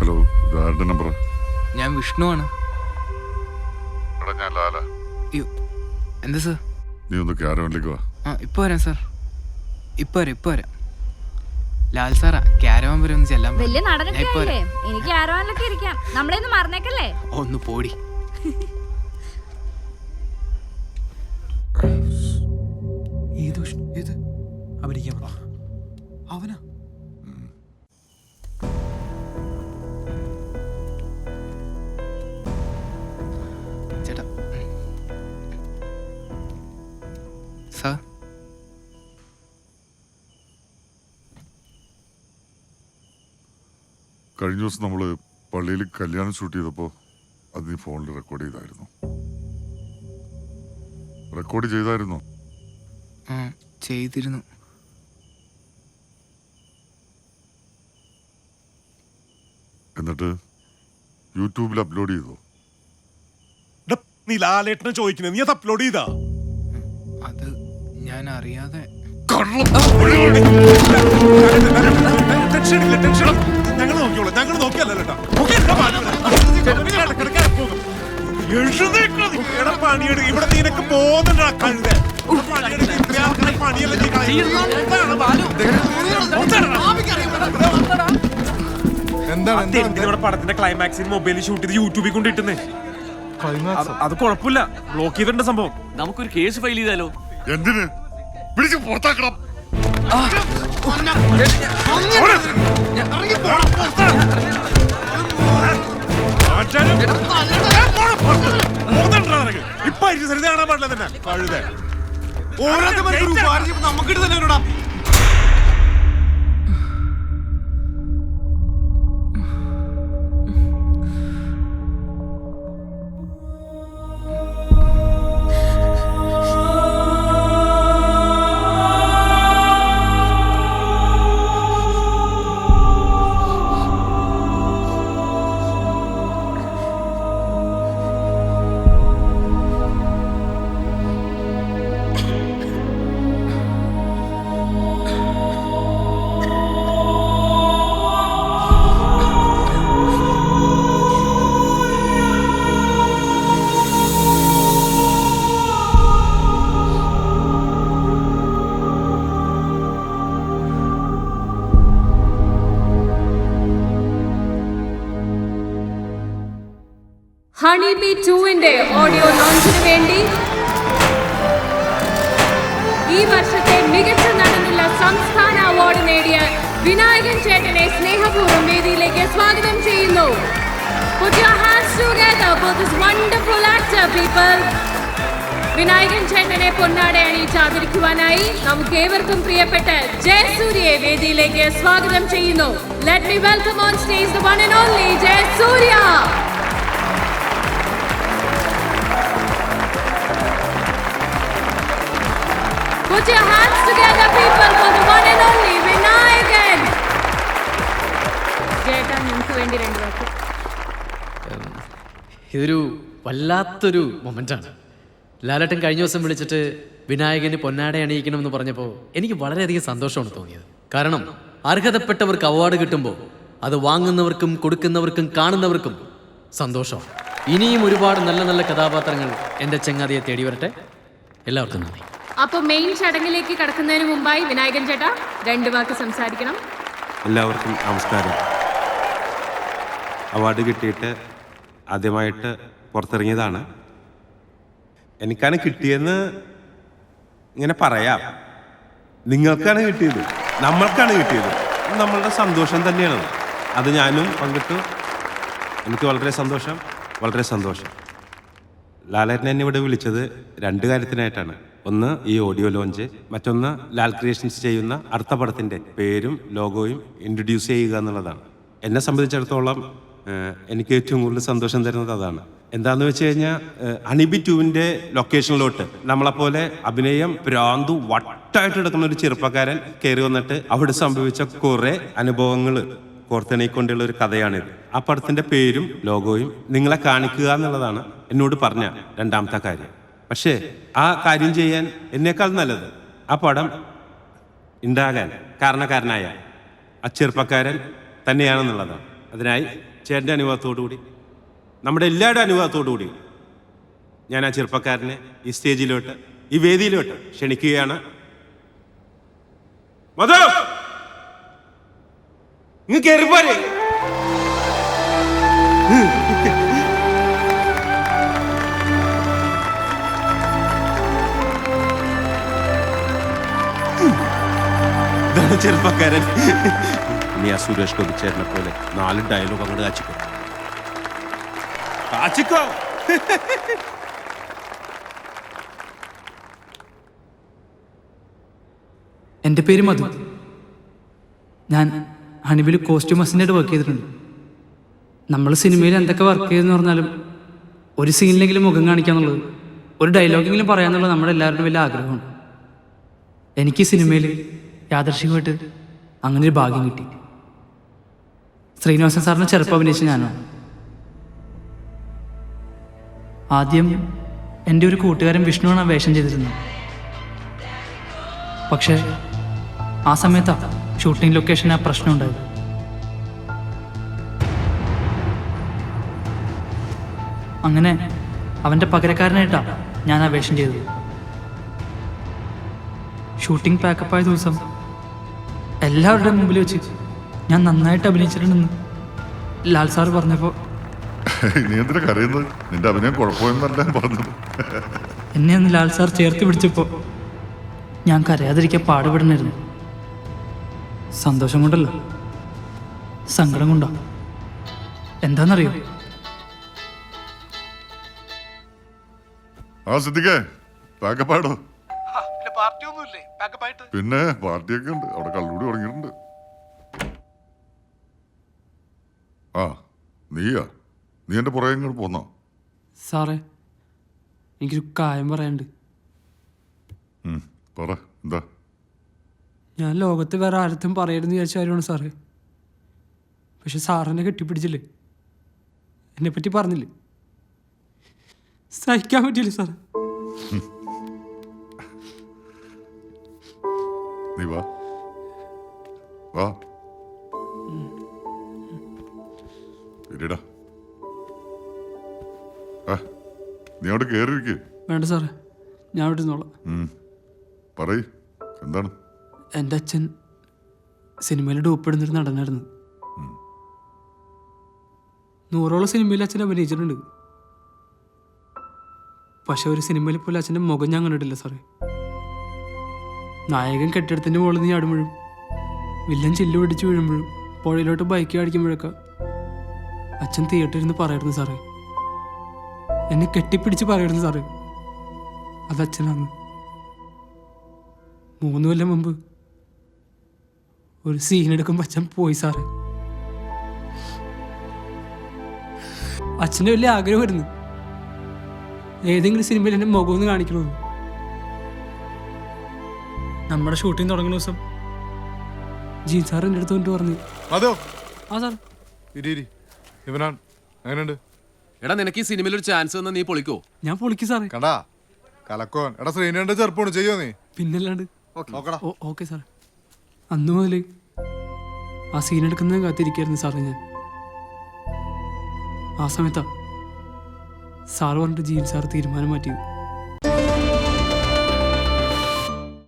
Hello, ഇതാരുടെ number? ഞാൻ വിഷ്ണുവാണ്. ഞാൻ ലാല. എന്താ സാർ? നീ ഒന്ന് ക്യാരവനിലേക്ക് വാ. ഇപ്പൊ വരാം സാർ. ഇപ്പൊ വരാം. ലാൽ സാറാ ക്യാരവാൻ വരെ ഒന്ന് ചെല്ലാൻ. വലിയ നടനൊക്കെ അല്ലേ, എനിക്ക് ക്യാരവാനിലൊക്കെ ഇരിക്കാം. നമ്മളെയൊന്ന് മറന്നേക്കല്ലേ. ഒന്ന് പോടി. അവനാ ചേട്ടാ. സാർ കഴിഞ്ഞ ദിവസം നമ്മള് പള്ളിയിൽ കല്യാണം ഷൂട്ട് ചെയ്തപ്പോ അത് നീ ഫോണിൽ റെക്കോർഡ് ചെയ്തായിരുന്നു. ചെയ്തിരുന്നു. എന്നിട്ട് യൂട്യൂബിൽ അപ്ലോഡ് ചെയ്തോ? നീ ലാലേട്ടനെ ചോദിക്കുന്നത്, നീ അത് അപ്ലോഡ് ചെയ്താ? അത് ഞാൻ അറിയാതെ. ഞങ്ങൾ നോക്കിയല്ലോ. പണിയെടു, ഇവിടെ നിനക്ക് പോകുന്നുണ്ടാ കഴുത. എന്താണ് പടത്തിന്റെ ക്ലൈമാക്സിൽ മൊബൈലിൽ ഷൂട്ട് ചെയ്ത് യൂട്യൂബിൽ കൊണ്ടിട്ടുന്നേ? അത് കുഴപ്പമില്ല, ബ്ലോക്ക് ചെയ്തിട്ടുണ്ട് സംഭവം. നമുക്കൊരു കേസ് ഫയൽ ചെയ്താലോ? എന്തിന്? പിടിച്ച് പുറത്താക്കണം. ഇപ്പൊ സരിത കാണാൻ പാടില്ല തന്നെ കഴുത. നമുക്കിട്ട് തന്നെ ഹണി ബി 2-ന്റെ ഓഡിയോ ലോഞ്ചിന് വേണ്ടി ഈ വർഷത്തെ മികച്ച നടനുള്ള സംസ്ഥാന അവാർഡ് നേടിയ വിനായകൻ ചേട്ടനെ സ്നേഹപൂർവ്വം വേദിയിലേക്ക് സ്വാഗതം ചെയ്യുന്നു. Put your hands together for this wonderful actor, people. Vinayakan ചേട്ടനെ പൊന്നാട അണിയിച്ച് ആദരിക്കുവാനായി നമുക്ക് ഏവർക്കും പ്രിയപ്പെട്ട ജയസൂര്യയെ വേദിയിലേക്ക് സ്വാഗതം ചെയ്യുന്നു. Let me welcome on stage the one and only Jayasuriya. Put your hands together, people, for the one and only Vinayakan. ചേട്ടാ, നിങ്ങൾക്ക് വേണ്ടി 2 വാക്ക്. ഇതൊരു വല്ലാത്തൊരു മൊമെൻ്റാണ്. ലാലേട്ടൻ കഴിഞ്ഞ ദിവസം വിളിച്ചിട്ട് വിനായകന് പൊന്നാട അണിയിക്കണമെന്ന് പറഞ്ഞപ്പോൾ എനിക്ക് വളരെയധികം സന്തോഷമാണ് തോന്നിയത്. കാരണം അർഹതപ്പെട്ടവർക്ക് അവാർഡ് കിട്ടുമ്പോൾ അത് വാങ്ങുന്നവർക്കും കൊടുക്കുന്നവർക്കും കാണുന്നവർക്കും സന്തോഷമാണ്. ഇനിയും ഒരുപാട് നല്ല നല്ല കഥാപാത്രങ്ങൾ എൻ്റെ ചങ്ങാതിയെ തേടി വരട്ടെ. എല്ലാവർക്കും നന്ദി. അപ്പൊ മെയിൻ ചടങ്ങിലേക്ക് കടക്കുന്നതിന് മുമ്പായി വിനായകൻ ചേട്ടാ 2 വാക്ക് സംസാരിക്കണം. എല്ലാവർക്കും നമസ്കാരം. അവാർഡ് കിട്ടിയിട്ട് ആദ്യമായിട്ട് പുറത്തിറങ്ങിയതാണ്. എനിക്കാണ് കിട്ടിയെന്ന് ഇങ്ങനെ പറയാം. നിങ്ങൾക്കാണ് കിട്ടിയത്, നമ്മൾക്കാണ് കിട്ടിയത്. നമ്മളുടെ സന്തോഷം തന്നെയാണ്. അത് ഞാനും പങ്കിട്ടു. എനിക്ക് വളരെ സന്തോഷം, വളരെ സന്തോഷം. ലാലേട്ടൻ എന്നെ ഇവിടെ വിളിച്ചത് 2 കാര്യത്തിനായിട്ടാണ്. ഒന്ന് ഈ ഓഡിയോ ലോഞ്ച്, മറ്റൊന്ന് ലാൽ ക്രിയേഷൻസ് ചെയ്യുന്ന അടുത്ത പടത്തിൻ്റെ പേരും ലോഗോയും ഇൻട്രൊഡ്യൂസ് ചെയ്യുക എന്നുള്ളതാണ്. എന്നെ സംബന്ധിച്ചിടത്തോളം എനിക്ക് ഏറ്റവും കൂടുതൽ സന്തോഷം തരുന്നത് അതാണ്. എന്താണെന്ന് വെച്ച് കഴിഞ്ഞാൽ ഹണി ബി 2-ന്റെ ലൊക്കേഷനിലോട്ട് നമ്മളെപ്പോലെ അഭിനയം പ്രാന്തു വട്ടായിട്ട് എടുക്കുന്ന ഒരു ചെറുപ്പക്കാരൻ കയറി വന്നിട്ട് അവിടെ സംഭവിച്ച കുറേ അനുഭവങ്ങൾ കോർത്തിണയിക്കൊണ്ടുള്ള ഒരു കഥയാണിത്. ആ പടത്തിൻ്റെ പേരും ലോഗോയും നിങ്ങളെ കാണിക്കുക എന്നുള്ളതാണ് എന്നോട് പറഞ്ഞ 2ാമത്തെ കാര്യം. പക്ഷേ ആ കാര്യം ചെയ്യാൻ എന്നേക്കാൾ നല്ലത് ആ പടം ഉണ്ടാകാൻ കാരണക്കാരനായ ആ ചെറുപ്പക്കാരൻ തന്നെയാണെന്നുള്ളതാണ്. അതിനായി ചേട്ടൻ്റെ അനുഭവത്തോടു കൂടി നമ്മുടെ എല്ലാവരുടെ അനുഭവത്തോടു കൂടി ഞാൻ ആ ചെറുപ്പക്കാരനെ ഈ സ്റ്റേജിലോട്ട് ഈ വേദിയിലോട്ട് ക്ഷണിക്കുകയാണ്. മധു ഇങ്ങ് കയറി പോരെ. ഇതാണ് ചെറുപ്പക്കാരൻ. ഇനി ആ സുരേഷ് ഗോപി ചേട്ടനെ പോലെ 4 ഡയലോഗ് അങ്ങോട്ട് കാച്ചിക്കോ കാച്ചിക്കോ. എൻ്റെ പേര് മധു. ഞാൻ ഹണിബിൽ കോസ്റ്റ്യൂം അസിസ്റ്റൻ്റായിട്ട് വർക്ക് ചെയ്തിട്ടുണ്ട്. നമ്മൾ സിനിമയിൽ എന്തൊക്കെ വർക്ക് ചെയ്തെന്ന് പറഞ്ഞാലും ഒരു സീനിലെങ്കിലും മുഖം കാണിക്കാന്നുള്ളത്, ഒരു ഡയലോഗെങ്കിലും പറയാന്നുള്ളത് നമ്മുടെ എല്ലാവരുടെയും വലിയ ആഗ്രഹമാണ്. എനിക്ക് സിനിമയിൽ യാദർശികമായിട്ട് അങ്ങനെ ഒരു ഭാഗ്യം കിട്ടി. ശ്രീനിവാസൻ സാറിനെ ചെറുപ്പം അഭിനയിച്ച ഞാനാണ്. ആദ്യം എൻ്റെ ഒരു കൂട്ടുകാരൻ വിഷ്ണുവാണ് വേഷം ചെയ്തിരുന്നത്. പക്ഷേ ആ സമയത്താണ് ഷൂട്ടിംഗ് ലൊക്കേഷന് ആ പ്രശ്നം ഉണ്ടായത്. അങ്ങനെ അവൻ്റെ പകരക്കാരനായിട്ടാണ് ഞാൻ ആ വേഷം ചെയ്തത്. ഷൂട്ടിംഗ് പാക്കപ്പായ ദിവസം എല്ലാവരുടെയും മുമ്പിൽ വെച്ച് ഞാൻ നന്നായിട്ട് അഭിനയിച്ചിട്ടുണ്ടെന്ന് ലാൽ സാർ പറഞ്ഞപ്പോൾ നീ എന്തിനാ കരയുന്നത്? നിന്റെ അഭിനയം കുഴപ്പമെന്നല്ല പറഞ്ഞത്. എന്നെ അന്ന് ലാൽ സാർ ചേർത്ത് പിടിച്ചപ്പോൾ ഞാൻ കരയാതിരിക്കാൻ പാടുപെടണമായിരുന്നു. സന്തോഷം കൊണ്ടല്ല, സങ്കടം കൊണ്ടാ. എന്താണെന്നറിയോ? ആ സിദ്ദിഖേ, പാക്കപ്പാടോ? പിന്നെ പാർട്ടിയൊക്കെ ഉണ്ട്. അവിടെ കള്ളുകൂടി തുടങ്ങിയിട്ടുണ്ട്. ആ നീയാ? നീ എൻ്റെ പുറകെ ഇങ്ങോട്ട് പോന്നോ? സാറേ, എനിക്കൊരു കാര്യം പറയാനുണ്ട്. പറ, എന്താ? ഞാൻ ലോകത്ത് വേറെ ആരത്തും പറയരുതെന്ന് വിചാരിച്ച കാര്യമാണ് സാറേ. പക്ഷെ സാറിനെ കെട്ടിപ്പിടിച്ചില്ലേ, എന്നെപ്പറ്റി പറഞ്ഞില്ലേ, സഹിക്കാൻ പറ്റില്ല സാറേ. നീ വാ വാ ഇരിടാ. നീ അവിടെ കയറിയിരിക്കേ. വേണ്ട സാറേ, ഞാൻ അവിടെ ഇരുന്നോളാം. പറയ്, എന്താണ്? എൻ്റെ അച്ഛൻ സിനിമയിൽ ഡൂപ്പിടുന്നൊരു നടനായിരുന്നു. 100ഓളം സിനിമയിൽ അച്ഛൻ അഭിനയിച്ചിട്ടുണ്ട്. പക്ഷെ ഒരു സിനിമയിൽ പോലും അച്ഛൻ്റെ മുഖം ഞാൻ കണ്ടിട്ടില്ല സാറേ. നായകൻ കെട്ടിടത്തിൻ്റെ മുകളിൽ നിന്ന് ചാടുമ്പോഴും വില്ലൻ ചില്ല് പിടിച്ച് വീഴുമ്പോഴും പുഴയിലോട്ട് ബൈക്ക് അടിക്കുമ്പോഴൊക്കെ അച്ഛൻ തിയേറ്ററിൽ നിന്ന് പറയായിരുന്നു സാറേ, എന്നെ കെട്ടിപ്പിടിച്ച് പറയായിരുന്നു സാറേ, അത് അച്ഛനാണ്. 3 കൊല്ലം മുമ്പ് ഒരു സീനെടുക്കുമ്പോൾ അച്ഛൻ പോയി സാറേ. അച്ഛൻ്റെ വലിയ ആഗ്രഹമായിരുന്നു ഏതെങ്കിലും സിനിമയിൽ എൻ്റെ മുഖമൊന്ന് കാണിക്കണമെന്ന്. നമ്മുടെ ഷൂട്ടിംഗ് തുടങ്ങുന്ന ദിവസം ജീൻ സാർ എൻ്റെ അടുത്ത് കൊണ്ട് പറഞ്ഞു, അതോ ആ സാർ ഇവനാണ് എങ്ങനെയുണ്ട്? എടാ നിനക്ക് ഈ സിനിമയിൽ ഒരു ചാൻസ് തന്നാ നീ പൊളിക്കോ? ഞാൻ പൊളിക്കും സാറേ. കണ്ടാ കലക്കോൻ. എടാ ശ്രീനേണ്ട ചെറുപ്പമാണ്, ചെയ്യോ നീ? പിന്നല്ലാണ്ട്. നോക്കടാ. Okay sir. അന്ന് മുതൽ ആ സീൻ എടുക്കുന്നത് കാത്തിരിക്കായിരുന്നു സാറേ ഞാൻ. ആ സമയത്താ സാറ് പറഞ്ഞിട്ട് ജീൻ സാർ തീരുമാനം മാറ്റിയത്.